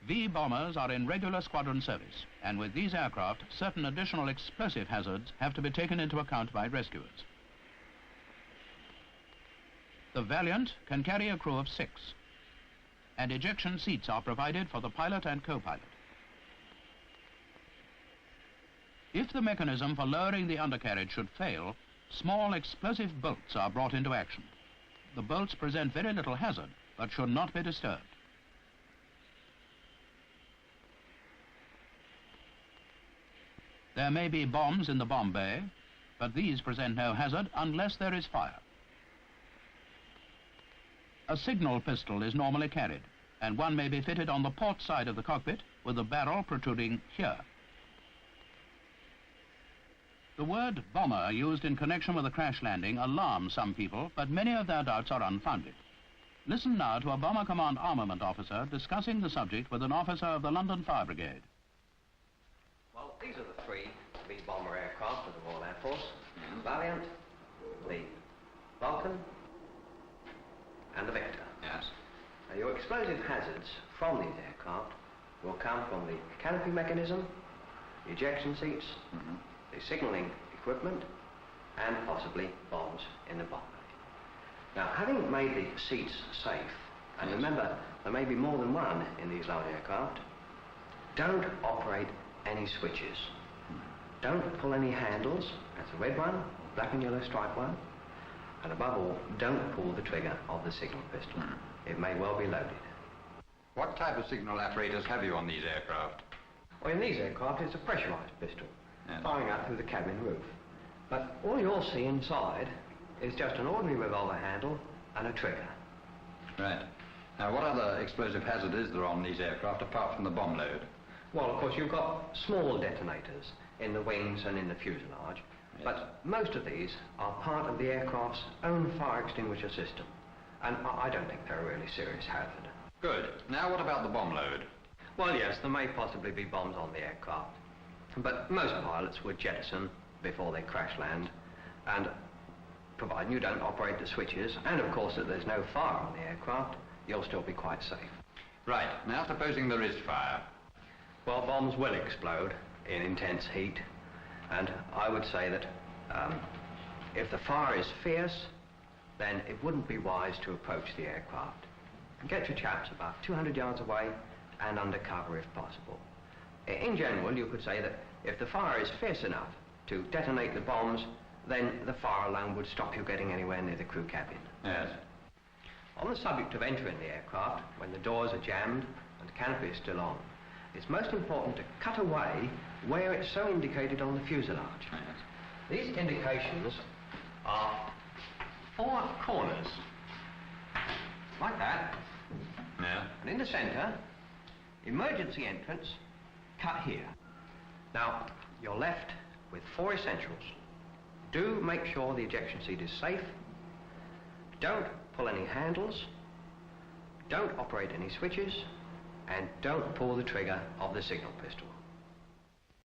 V bombers are in regular squadron service, and with these aircraft, certain additional explosive hazards have to be taken into account by rescuers. The Valiant can carry a crew of 6, and ejection seats are provided for the pilot and co-pilot. If the mechanism for lowering the undercarriage should fail, small explosive bolts are brought into action. The bolts present very little hazard, but should not be disturbed. There may be bombs in the bomb bay, but these present no hazard unless there is fire. A signal pistol is normally carried, and one may be fitted on the port side of the cockpit with the barrel protruding here. The word bomber used in connection with a crash landing alarms some people, but many of their doubts are unfounded. Listen now to a Bomber Command armament officer discussing the subject with an officer of the London Fire Brigade. Well, these are the 3 V bomber aircraft of the Royal Air Force. The Valiant, the Vulcan, and the Victor. Yes. Now, your explosive hazards from these aircraft will come from the canopy mechanism, the ejection seats, the signalling equipment, and possibly bombs in the bomb bay. Now, having made the seats safe, and remember, there may be more than one in these large aircraft, don't operate any switches. Don't pull any handles. That's a red one, black and yellow striped one. And above all, don't pull the trigger of the signal pistol. It may well be loaded. What type of signal apparatus have you on these aircraft? Well, in these aircraft, it's a pressurized pistol, Yes. firing out through the cabin roof. But all you'll see inside is just an ordinary revolver handle and a trigger. Right. Now, what other explosive hazard is there on these aircraft apart from the bomb load? Well, of course, you've got small detonators in the wings and in the fuselage, Yes. but most of these are part of the aircraft's own fire extinguisher system, and I don't think they're a really serious hazard. Good. Now, what about the bomb load? Well, yes, there may possibly be bombs on the aircraft, but most pilots would jettison before they crash land, and providing you don't operate the switches, and of course that there's no fire on the aircraft, you'll still be quite safe. Right. Now, supposing there is fire. Well, bombs will explode in intense heat, and I would say that if the fire is fierce, then it wouldn't be wise to approach the aircraft. Get your chaps about 200 yards away and under cover if possible. In general, you could say that if the fire is fierce enough to detonate the bombs, then the fire alone would stop you getting anywhere near the crew cabin. Yes. On the subject of entering the aircraft, when the doors are jammed and the canopy is still on, it's most important to cut away where it's so indicated on the fuselage. Yes. These indications are 4 corners, like that. Yeah. And in the center, emergency entrance, cut here. Now, you're left with 4 essentials. Do make sure the ejection seat is safe. Don't pull any handles. Don't operate any switches. And don't pull the trigger of the signal pistol.